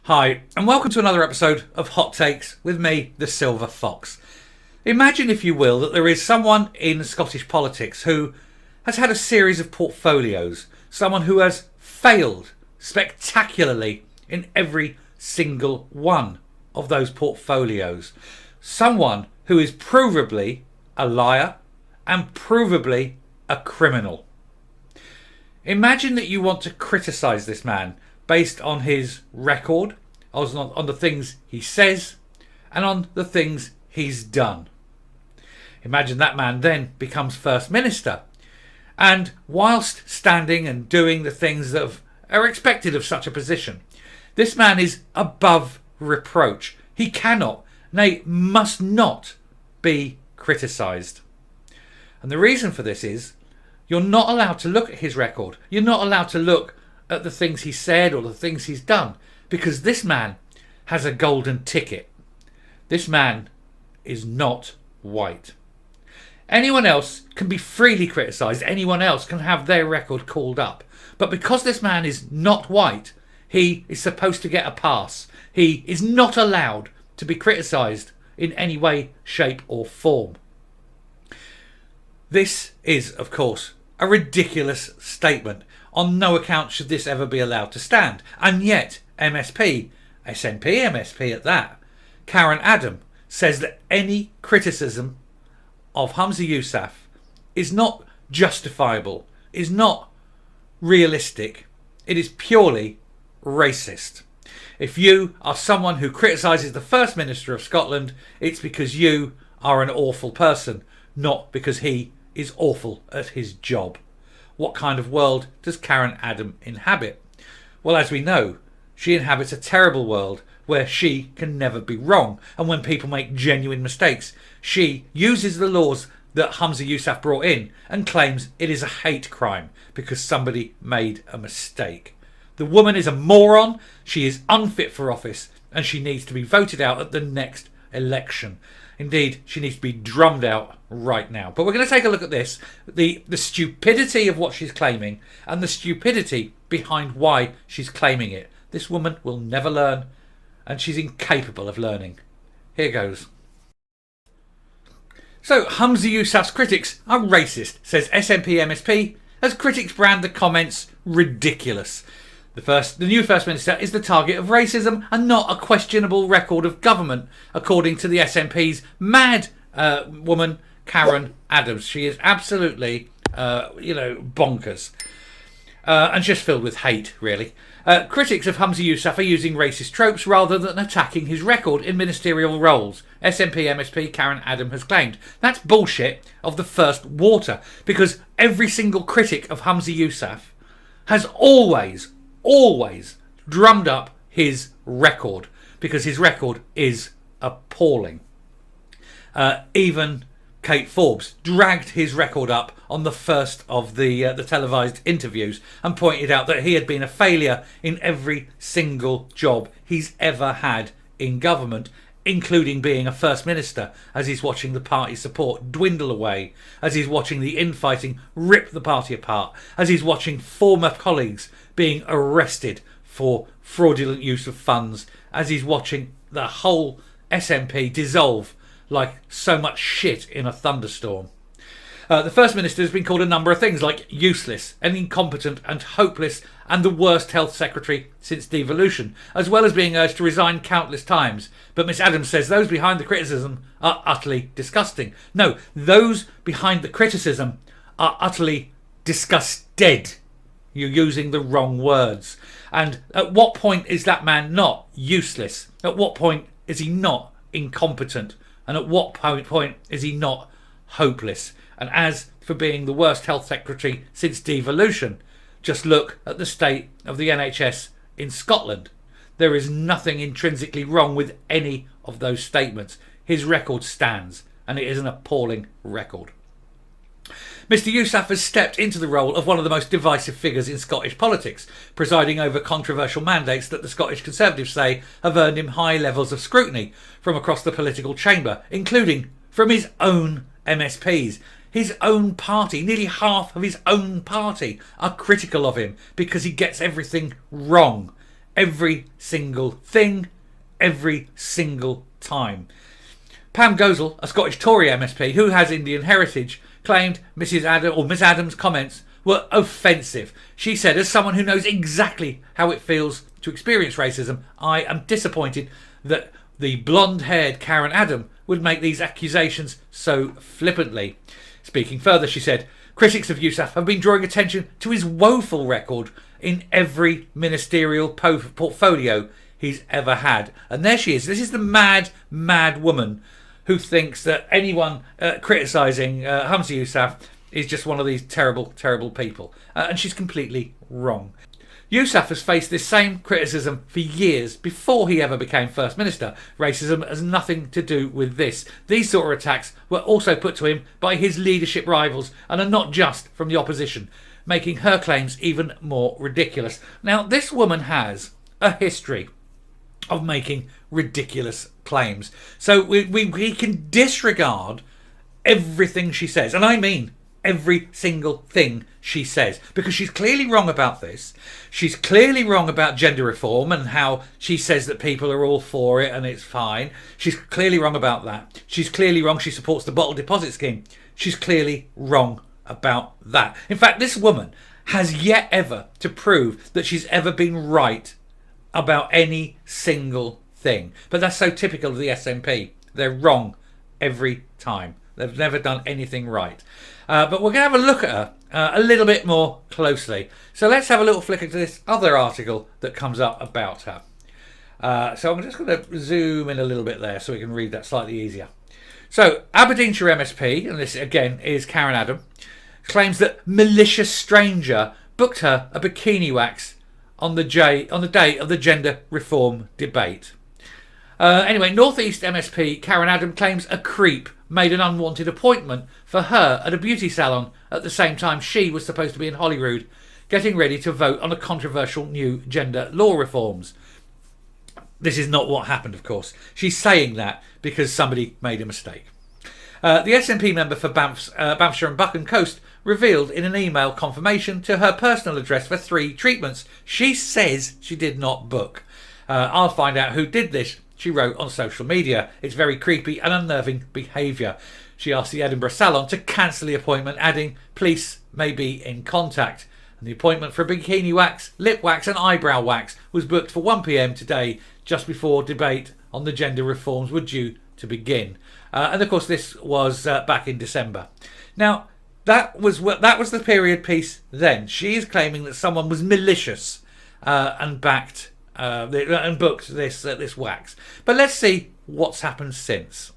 Hi, and welcome to another episode of Hot Takes with me, the Silver Fox. Imagine, if you will, that there is someone in Scottish politics who has had a series of portfolios, someone who has failed spectacularly in every single one of those portfolios, someone who is provably a liar and provably a criminal. Imagine that you want to criticise this man based on his record, on the things he says, and on the things he's done. Imagine that man then becomes First Minister, and whilst standing and doing the things that are expected of such a position, this man is above reproach. He cannot, nay, must not be criticised. And the reason for this is you're not allowed to look at his record. You're not allowed to look at the things he said or the things he's done, because this man has a golden ticket. This man is not white. Anyone else can be freely criticised. Anyone else can have their record called up. But because this man is not white, he is supposed to get a pass. He is not allowed to be criticised in any way, shape or form. This is, of course, a ridiculous statement. On no account should this ever be allowed to stand. And yet, SNP MSP at that, Karen Adam, says that any criticism of Humza Yousless is not justifiable, is not realistic. It is purely racist. If you are someone who criticises the First Minister of Scotland, it's because you are an awful person, not because he is awful at his job. What kind of world does Karen Adam inhabit? Well, as we know, she inhabits a terrible world where she can never be wrong. And when people make genuine mistakes, she uses the laws that Humza Yousless brought in and claims it is a hate crime because somebody made a mistake. The woman is a moron, she is unfit for office, and she needs to be voted out at the next election. Indeed, she needs to be drummed out right now. But we're going to take a look at this, the stupidity of what she's claiming and the stupidity behind why she's claiming it. This woman will never learn, and she's incapable of learning. Here goes. So, Humza Yousless critics are racist, says SNP MSP, as critics brand the comments ridiculous. The new First Minister is the target of racism and not a questionable record of government, according to the SNP's mad woman, Karen Adams. She is absolutely, bonkers. And just filled with hate, really. Critics of Humza Yousless are using racist tropes rather than attacking his record in ministerial roles, SNP MSP Karen Adam has claimed. That's bullshit of the first water, because every single critic of Humza Yousless has always drummed up his record, because his record is appalling. Even Kate Forbes dragged his record up on the first of the televised interviews and pointed out that he had been a failure in every single job he's ever had in government, including being a First Minister, as he's watching the party support dwindle away, as he's watching the infighting rip the party apart, as he's watching former colleagues being arrested for fraudulent use of funds, as he's watching the whole SNP dissolve like so much shit in a thunderstorm. The First Minister has been called a number of things, like useless and incompetent and hopeless and the worst health secretary since devolution, as well as being urged to resign countless times. But Miss Adams says those behind the criticism are utterly disgusting. No, those behind the criticism are utterly disgusted. You're using the wrong words. And at what point is that man not useless? At what point is he not incompetent? And at what point is he not hopeless? And as for being the worst health secretary since devolution, just look at the state of the NHS in Scotland. There is nothing intrinsically wrong with any of those statements. His record stands, and it is an appalling record. Mr Yousless has stepped into the role of one of the most divisive figures in Scottish politics, presiding over controversial mandates that the Scottish Conservatives say have earned him high levels of scrutiny from across the political chamber, including from his own MSPs. His own party, nearly half of his own party, are critical of him because he gets everything wrong. Every single thing, every single time. Pam Gosal, a Scottish Tory MSP who has Indian heritage, claimed Miss Adams' comments were offensive. She said, as someone who knows exactly how it feels to experience racism, I am disappointed that the blonde-haired Karen Adam would make these accusations so flippantly. Speaking further, she said, critics of Yousaf have been drawing attention to his woeful record in every ministerial portfolio he's ever had. And there she is. This is the mad, mad woman who thinks that anyone criticising Humza Yousaf is just one of these terrible, terrible people. And she's completely wrong. Yousaf has faced this same criticism for years before he ever became First Minister. Racism has nothing to do with this. These sort of attacks were also put to him by his leadership rivals and are not just from the opposition, making her claims even more ridiculous. Now, this woman has a history of making ridiculous claims. So we can disregard everything she says. And I mean every single thing she says, because she's clearly wrong about this. She's clearly wrong about gender reform and how she says that people are all for it and it's fine. She's clearly wrong about that. She's clearly wrong she supports the bottle deposit scheme. She's clearly wrong about that. In fact, this woman has yet ever to prove that she's ever been right about any single thing. But that's so typical of the SNP. They're wrong every time. They've never done anything right. But we're going to have a look at her a little bit more closely. So let's have a little flick into this other article that comes up about her. So I'm just going to zoom in a little bit there so we can read that slightly easier. So Aberdeenshire MSP, and this again is Karen Adam, claims that malicious stranger booked her a bikini wax on the day of the gender reform debate. Anyway, North East MSP Karen Adam claims a creep made an unwanted appointment for her at a beauty salon at the same time she was supposed to be in Holyrood getting ready to vote on a controversial new gender law reforms. This is not what happened, of course. She's saying that because somebody made a mistake. The SNP member for Banffshire and Buchan Coast revealed in an email confirmation to her personal address for 3 treatments she says she did not book. I'll find out who did this, she wrote on social media. It's very creepy and unnerving behaviour. She asked the Edinburgh salon to cancel the appointment, adding, police may be in contact. And the appointment for a bikini wax, lip wax and eyebrow wax was booked for 1 p.m. today, just before debate on the gender reforms were due to begin. And of course this was back in December. Now, that was the period piece then. She is claiming that someone was malicious and booked this wax. But let's see what's happened since.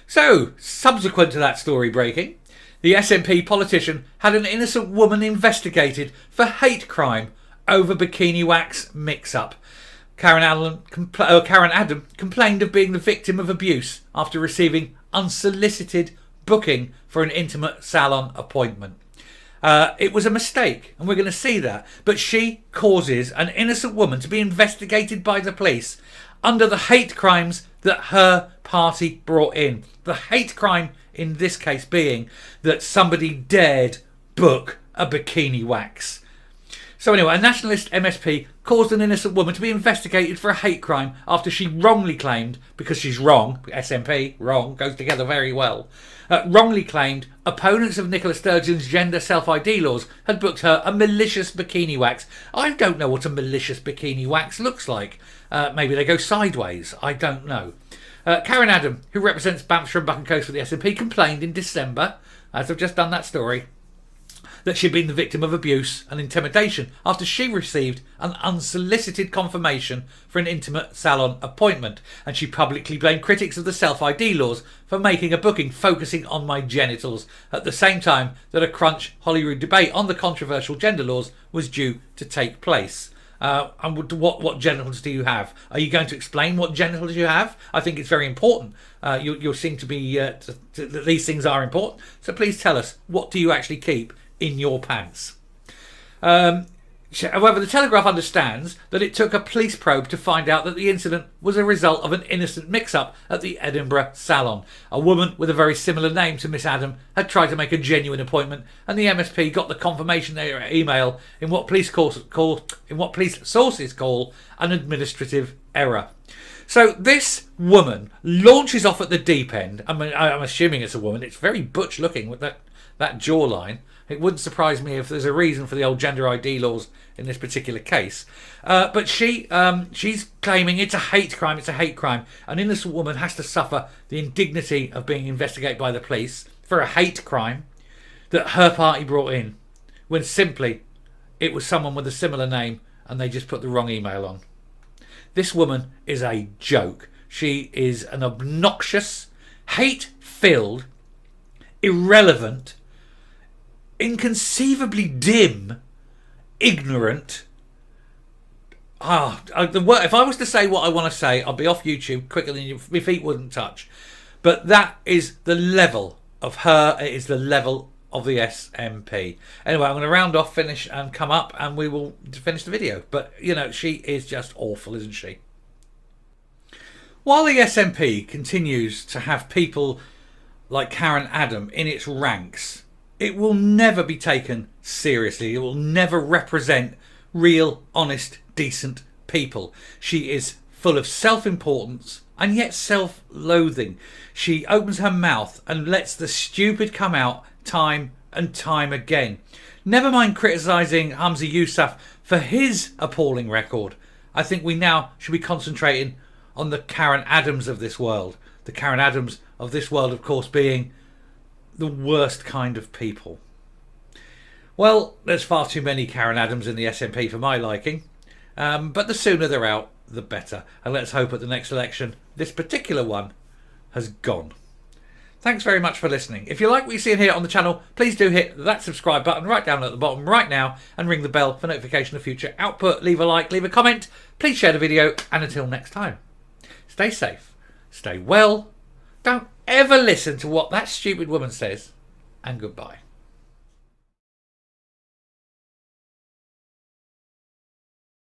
So, subsequent to that story breaking, the SNP politician had an innocent woman investigated for hate crime over bikini wax mix-up. Karen Adam complained of being the victim of abuse after receiving unsolicited booking for an intimate salon appointment. It was a mistake, and we're going to see that. But she causes an innocent woman to be investigated by the police under the hate crimes that her party brought in. The hate crime in this case being that somebody dared book a bikini wax. So anyway, a nationalist MSP caused an innocent woman to be investigated for a hate crime after she wrongly claimed, because she's wrong, SNP, wrong, goes together very well, wrongly claimed opponents of Nicola Sturgeon's gender self-ID laws had booked her a malicious bikini wax. I don't know what a malicious bikini wax looks like. Maybe they go sideways, I don't know. Karen Adam, who represents Banffshire and Buchan Coast for the SNP, complained in December, as I've just done that story, that she'd been the victim of abuse and intimidation after she received an unsolicited confirmation for an intimate salon appointment, and she publicly blamed critics of the self-ID laws for making a booking focusing on my genitals at the same time that a crunch Holyrood debate on the controversial gender laws was due to take place. And what genitals do you have? Are you going to explain what genitals you have? I think it's very important. You seem to be that these things are important. So please tell us, what do you actually keep in your pants? However, the Telegraph understands that it took a police probe to find out that the incident was a result of an innocent mix-up at the Edinburgh salon. A woman with a very similar name to Miss Adam had tried to make a genuine appointment, and the MSP got the confirmation email in what police sources call an administrative error. So this woman launches off at the deep end. I mean, I'm assuming it's a woman. It's very butch looking with that jawline. It wouldn't surprise me if there's a reason for the old gender ID laws in this particular case. But she's claiming it's a hate crime. It's a hate crime. An innocent woman has to suffer the indignity of being investigated by the police for a hate crime that her party brought in, when simply it was someone with a similar name and they just put the wrong email on. This woman is a joke. She is an obnoxious, hate-filled, irrelevant, inconceivably dim, ignorant. If I was to say what I want to say, I'd be off YouTube quicker than my feet wouldn't touch. But that is the level of her. It is the level of the SNP. Anyway, I'm going to round off, finish, and come up, and we will finish the video. But she is just awful, isn't she? While the SNP continues to have people like Karen Adam in its ranks, it will never be taken seriously. It will never represent real, honest, decent people. She is full of self-importance and yet self-loathing. She opens her mouth and lets the stupid come out time and time again. Never mind criticising Humza Yousless for his appalling record. I think we now should be concentrating on the Karen Adams of this world. The Karen Adams of this world, of course, being the worst kind of people. Well, there's far too many Karen Adams in the SNP for my liking, but the sooner they're out, the better. And let's hope at the next election this particular one has gone. Thanks very much for listening. If you like what you're seeing here on the channel, please do hit that subscribe button right down at the bottom right now and ring the bell for notification of future output. Leave a like, leave a comment, please share the video, and until next time, stay safe, stay well, don't ever listen to what that stupid woman says, and goodbye.